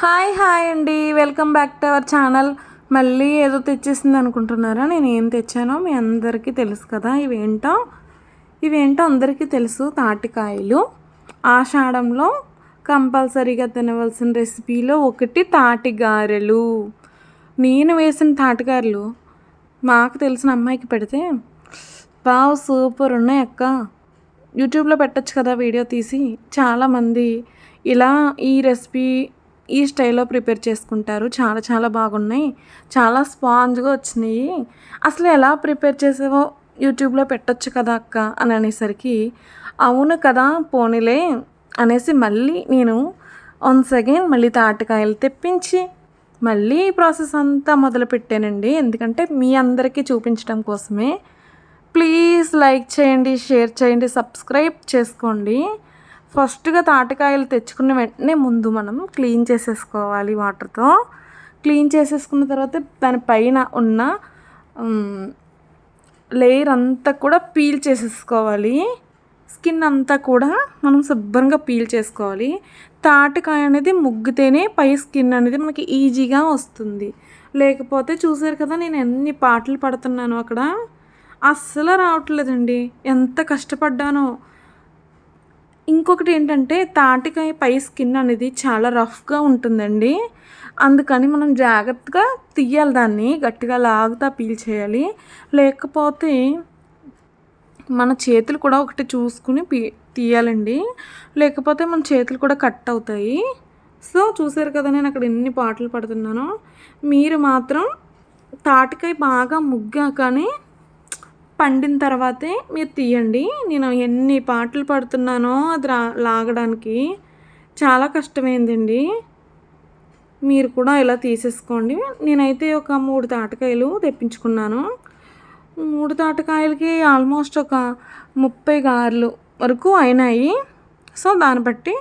Hi అండి. Welcome back to our channel. మళ్ళీ ఏదో తెచ్చేసింది అనుకుంటున్నారా? నేను ఏం తెచ్చానో మీ అందరికీ తెలుసు కదా. ఇవేంటో అందరికీ తెలుసు. తాటికాయలు ఆషాఢంలో కంపల్సరీగా తినవలసిన రెసిపీలో ఒకటి తాటిగారెలు. నేను వేసిన తాటిగారెలు మాకు తెలిసిన అమ్మాయికి పెడితే వావ్ సూపర్ ఉన్నాయి అక్క, యూట్యూబ్లో పెట్టచ్చు కదా వీడియో తీసి. చాలామంది ఇలా ఈ రెసిపీ ఈ స్టైల్లో ప్రిపేర్ చేసుకుంటారు. చాలా చాలా బాగున్నాయి, చాలా స్పాంజ్గా వచ్చినాయి, అసలు ఎలా ప్రిపేర్ చేసావో యూట్యూబ్లో పెట్టచ్చు కదా అక్క అని అనేసరికి అవును కదా పోనీలే అనేసి మళ్ళీ నేను వన్స్ అగైన్ మళ్ళీ తాటికాయలు తెప్పించి మళ్ళీ ఈ ప్రాసెస్ అంతా మొదలుపెట్టానండి. ఎందుకంటే మీ అందరికీ చూపించడం కోసమే. ప్లీజ్ లైక్ చేయండి, షేర్ చేయండి, సబ్స్క్రైబ్ చేసుకోండి. ఫస్ట్గా తాటికాయలు తెచ్చుకున్న వెంటనే ముందు మనం క్లీన్ చేసేసుకోవాలి వాటర్తో. క్లీన్ చేసేసుకున్న తర్వాత దానిపైన ఉన్న లేయర్ అంతా కూడా పీల్ చేసేసుకోవాలి. స్కిన్ అంతా కూడా మనం శుభ్రంగా పీల్ చేసుకోవాలి. తాటికాయ అనేది ముగ్గితేనే పై స్కిన్ అనేది మనకి ఈజీగా వస్తుంది. లేకపోతే చూసారు కదా నేను ఎన్ని పాటలు పడుతున్నాను అక్కడ, అస్సలు రావట్లేదండి. ఎంత కష్టపడ్డానో. ఇంకొకటి ఏంటంటే తాటికాయ పై స్కిన్ అనేది చాలా రఫ్గా ఉంటుందండి. అందుకని మనం జాగ్రత్తగా తీయాలి, దాన్ని గట్టిగా లాగుతా పీల్ చేయాలి. లేకపోతే మన చేతులు కూడా ఒకటి చూసుకుని తీయాలండి, లేకపోతే మన చేతులు కూడా కట్ అవుతాయి. సో చూసారు కదా నేను అక్కడ ఎన్ని పాటలు పడుతున్నానో. మీరు మాత్రం తాటికాయ బాగా ముగ్గాకనే పండిన తర్వాతే మీరు తీయండి. నేను ఎన్ని పాటలు పడుతున్నానో అది లాగడానికి చాలా కష్టమైందండి. మీరు కూడా ఇలా తీసేసుకోండి. నేనైతే ఒక 3 తాటికాయలు తెప్పించుకున్నాను. 3 తాటికాయలకి ఆల్మోస్ట్ ఒక 30 గారెలు వరకు అయినాయి. సో దాన్ని బట్టి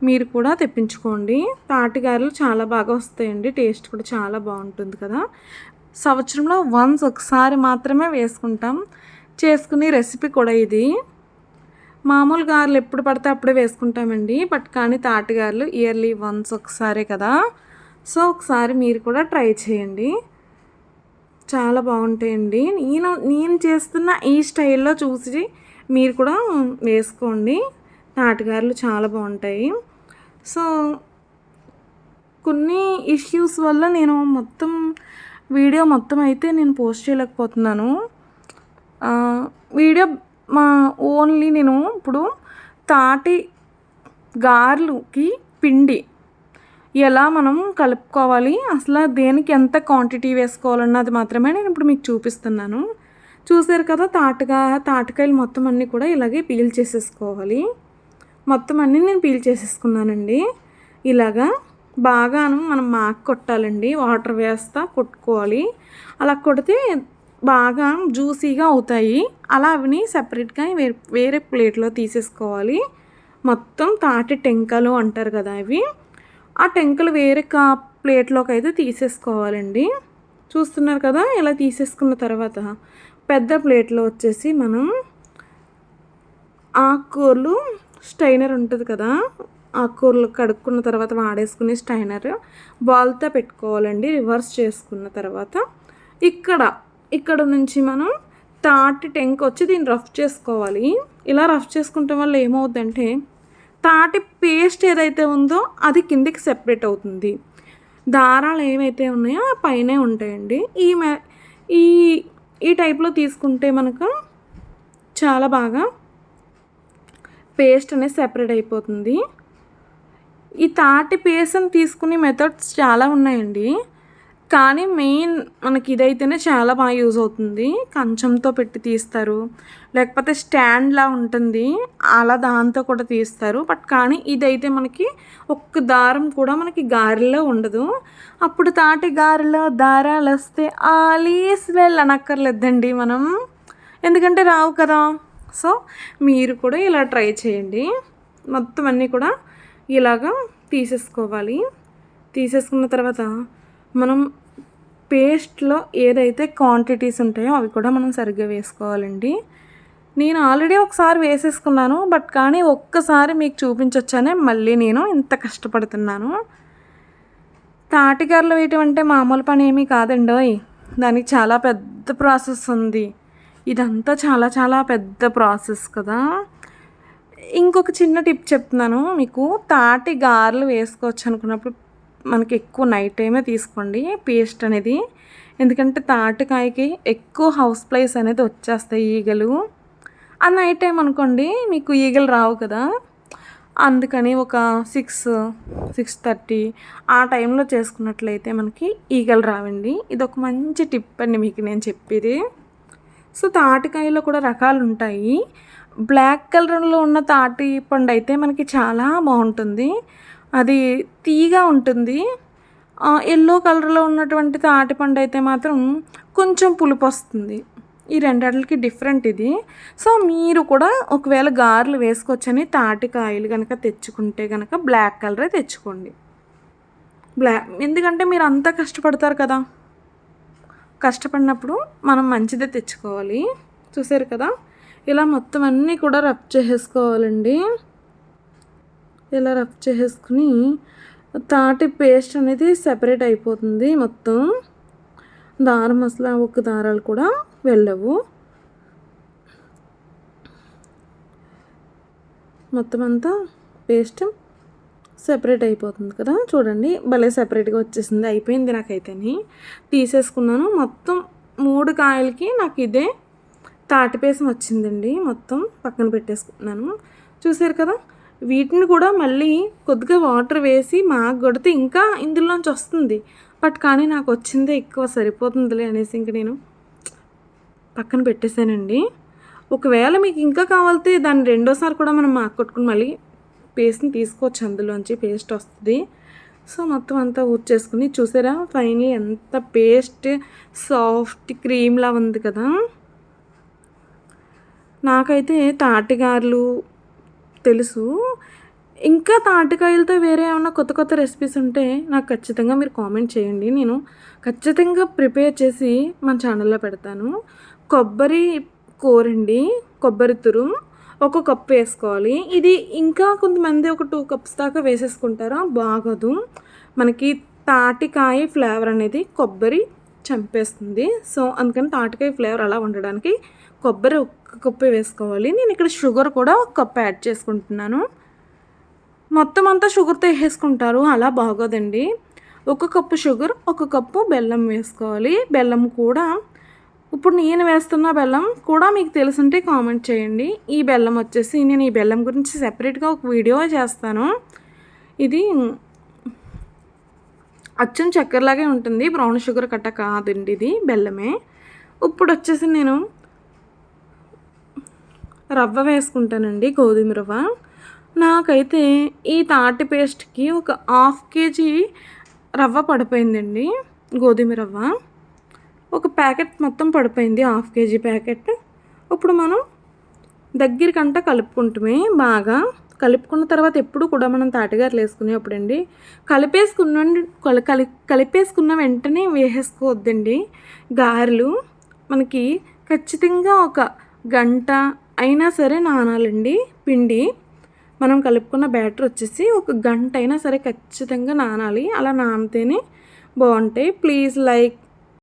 మీరు కూడా తెప్పించుకోండి. తాటిగారెలు చాలా బాగా వస్తాయండి, టేస్ట్ కూడా చాలా బాగుంటుంది కదా. సంవత్సరంలో వన్స్ ఒకసారి మాత్రమే వేసుకుంటాం, చేసుకునే రెసిపీ కూడా ఇది. మామూలు గారెలు ఎప్పుడు పడితే అప్పుడే వేసుకుంటామండి, బట్ కానీ తాటిగారెలు ఇయర్లీ వన్స్ ఒకసారే కదా. సో ఒకసారి మీరు కూడా ట్రై చేయండి, చాలా బాగుంటాయండి. నేను చేస్తున్న ఈ స్టైల్లో చూసి మీరు కూడా వేసుకోండి. తాటిగారెలు చాలా బాగుంటాయి. సో కొన్ని ఇష్యూస్ వల్ల నేను వీడియో మొత్తం అయితే నేను పోస్ట్ చేయలేకపోతున్నాను. వీడియో ఓన్లీ నేను ఇప్పుడు తాటి గారెలుకి పిండి ఎలా మనం కలుపుకోవాలి, అసలు దేనికి ఎంత క్వాంటిటీ వేసుకోవాలన్నది మాత్రమే నేను ఇప్పుడు మీకు చూపిస్తున్నాను. చూసారు కదా తాటికాయలు మొత్తం అన్నీ కూడా ఇలాగే పీల్ చేసేసుకోవాలి. మొత్తం అన్నీ నేను పీల్ చేసేసుకున్నానండి. ఇలాగా బాగాను మనం మాకు కొట్టాలండి, వాటర్ వేస్తా కొట్టుకోవాలి. అలా కొడితే బాగా జ్యూసీగా అవుతాయి. అలా అవిని సెపరేట్గా వేరే ప్లేట్లో తీసేసుకోవాలి. మొత్తం తాటి టెంకలు అంటారు కదా అవి, ఆ టెంకలు వేరే ప్లేట్లోకి అయితే తీసేసుకోవాలండి. చూస్తున్నారు కదా. ఇలా తీసేసుకున్న తర్వాత పెద్ద ప్లేట్లో వచ్చేసి మనం ఆకుకూరలు స్టైనర్ ఉంటుంది కదా, ఆకుకూరలు కడుక్కున్న తర్వాత వాడేసుకునే స్టైనర్ బాల్తో పెట్టుకోవాలండి. రివర్స్ చేసుకున్న తర్వాత ఇక్కడ నుంచి మనం తాటి టెంక వచ్చి దీన్ని రఫ్ చేసుకోవాలి. ఇలా రఫ్ చేసుకుంటాం వల్ల ఏమవుతుందంటే తాటి పేస్ట్ ఏదైతే ఉందో అది కిందికి సెపరేట్ అవుతుంది. దారాలు ఏవైతే ఉన్నాయో ఆ పైనే ఉంటాయండి. ఈ టైప్లో తీసుకుంటే మనకు చాలా బాగా పేస్ట్ అనేది సెపరేట్ అయిపోతుంది. ఈ తాటి పేస్ట్ని తీసుకునే మెథడ్స్ చాలా ఉన్నాయండి, కానీ మెయిన్ మనకి ఇదైతేనే చాలా బాగా యూజ్ అవుతుంది. కంచంతో పెట్టి తీస్తారు, లేకపోతే స్టాండ్లా ఉంటుంది అలా దాంతో కూడా తీస్తారు. బట్ కానీ ఇదైతే మనకి ఒక్క దారం కూడా మనకి గారెలో ఉండదు. అప్పుడు తాటి గారెలో దారాలు వస్తే ఆలీస్ వెళ్ళనక్కర్లేదండి మనం, ఎందుకంటే రావు కదా. సో మీరు కూడా ఇలా ట్రై చేయండి. మొత్తం అన్నీ కూడా ఇలాగా తీసేసుకోవాలి. తీసేసుకున్న తర్వాత మనం పేస్ట్లో ఏదైతే క్వాంటిటీస్ ఉంటాయో అవి కూడా మనం సరిగ్గా వేసుకోవాలండి. నేను ఆల్రెడీ ఒకసారి వేసేసుకున్నాను, బట్ కానీ ఒక్కసారి మీకు చూపించొచ్చానే మళ్ళీ నేను ఇంత కష్టపడుతున్నాను. తాటిగారలు వేయటం అంటే మామూలు పని ఏమీ కాదండోయ్. దానికి చాలా పెద్ద ప్రాసెస్ ఉంది. ఇదంతా చాలా చాలా పెద్ద ప్రాసెస్ కదా. ఇంకొక చిన్న టిప్ చెప్తున్నాను మీకు. తాటి గారెలు వేసుకోవచ్చు అనుకున్నప్పుడు మనకి ఎక్కువ నైట్ టైమే తీసుకోండి పేస్ట్ అనేది. ఎందుకంటే తాటికాయకి ఎక్కువ హౌస్ ఫ్లైస్ అనేది వచ్చేస్తాయి, ఈగలు. ఆ నైట్ టైం అనుకోండి మీకు ఈగలు రావు కదా. అందుకని ఒక 6-6:30 ఆ టైంలో చేసుకున్నట్లయితే మనకి ఈగలు రావండి. ఇది ఒక మంచి టిప్ అండి మీకు నేను చెప్పేది. సో తాటికాయలో కూడా రకాలు ఉంటాయి. బ్లాక్ కలర్లో ఉన్న తాటి పండు అయితే మనకి చాలా బాగుంటుంది, అది తీగా ఉంటుంది. ఎల్లో కలర్లో ఉన్నటువంటి తాటి పండు అయితే మాత్రం కొంచెం పులుపు వస్తుంది. ఈ రెండిటికి డిఫరెంట్ ఇది. సో మీరు కూడా ఒకవేళ గారెలు వేసుకోవచ్చని తాటికాయలు కనుక తెచ్చుకుంటే కనుక బ్లాక్ కలరే తెచ్చుకోండి. ఎందుకంటే మీరు అంతా కష్టపడతారు కదా, కష్టపడినప్పుడు మనం మంచిదే తెచ్చుకోవాలి. చూసారు కదా, ఇలా మొత్తం అన్నీ కూడా రబ్ చేసేసుకోవాలండి. ఇలా రబ్ చేసేసుకుని తాటి పేస్ట్ అనేది సెపరేట్ అయిపోతుంది మొత్తం. దారం అసలు ఒక్క దారాలు కూడా వెళ్ళవు. మొత్తం అంతా పేస్ట్ సెపరేట్ అయిపోతుంది కదా. చూడండి భలే సెపరేట్గా వచ్చేసింది. అయిపోయింది నాకైతేని. తీసేసుకున్నాను. మొత్తం 3 కాయలకి నాకు ఇదే తాటిపేసం వచ్చిందండి. మొత్తం పక్కన పెట్టేసుకున్నాను. చూసారు కదా, వీటిని కూడా మళ్ళీ కొద్దిగా వాటర్ వేసి మాగొడితే ఇంకా ఇందులోంచి వస్తుంది. బట్ కానీ నాకు వచ్చిందే ఎక్కువ, సరిపోతుందిలే అనేసి ఇంక నేను పక్కన పెట్టేశానండి. ఒకవేళ మీకు ఇంకా కావాలితే దాన్ని రెండోసారి కూడా మనం కొట్టుకుని మళ్ళీ పేస్ట్ని తీసుకోవచ్చు, అందులోంచి పేస్ట్ వస్తుంది. సో మొత్తం అంతా ఊడ్చేసుకుని చూసారా ఫైనలీ ఎంత పేస్ట్ సాఫ్ట్ క్రీమ్లా ఉంది కదా. నాకైతే తాటిగారులు తెలుసు. ఇంకా తాటికాయలతో వేరే ఏమైనా కొత్త కొత్త రెసిపీస్ ఉంటే నాకు ఖచ్చితంగా మీరు కామెంట్ చేయండి. నేను ఖచ్చితంగా ప్రిపేర్ చేసి మన ఛానల్లో పెడతాను. కొబ్బరి కూరండి, కొబ్బరి తురుము 1 కప్పు వేసుకోవాలి. ఇది ఇంకా కొంతమంది ఒక 2 కప్స్ దాకా వేసేసుకుంటారా, బాగోదు. మనకి తాటికాయ ఫ్లేవర్ అనేది కొబ్బరి చంపేస్తుంది. సో అందుకని తాటికాయ ఫ్లేవర్ అలా ఉండడానికి కొబ్బరి 1 కప్పు వేసుకోవాలి. నేను ఇక్కడ షుగర్ కూడా 1 కప్పు యాడ్ చేసుకుంటున్నాను. మొత్తం అంతా షుగర్తో వేసేసుకుంటారు, అలా బాగోదండి. 1 కప్పు షుగర్, 1 కప్పు బెల్లం వేసుకోవాలి. బెల్లం కూడా ఇప్పుడు నేను వేస్తున్న బెల్లం కూడా మీకు తెలుసుంటే కామెంట్ చేయండి. ఈ బెల్లం వచ్చేసి నేను ఈ బెల్లం గురించి సెపరేట్గా ఒక వీడియో చేస్తాను. ఇది అచ్చం చక్కెరలాగే ఉంటుంది, బ్రౌన్ షుగర్ కట్ట కాదండి, ఇది బెల్లమే. ఇప్పుడు వచ్చేసి నేను రవ్వ వేసుకుంటానండి, గోధుమ రవ్వ. నాకైతే ఈ తాటి పేస్ట్కి ఒక 1/2 kg రవ్వ పడిపోయిందండి, గోధుమ రవ్వ. ఒక ప్యాకెట్ మొత్తం పడిపోయింది, 1/2 kg ప్యాకెట్. ఇప్పుడు మనం దగ్గరికంట కలుపుకుంటామే. బాగా కలుపుకున్న తర్వాత ఎప్పుడు కూడా మనం తాటిగారులు వేసుకునేప్పుడు అండి కలిపేసుకున్న వెంటనే వేసేసుకోవద్దండి గారెలు. మనకి ఖచ్చితంగా 1 గంట అయినా సరే నానాలండి పిండి. మనం కలుపుకున్న బ్యాటర్ వచ్చేసి 1 గంట అయినా సరే ఖచ్చితంగా నానాలి. అలా నానితేనే బాగుంటాయి. Please like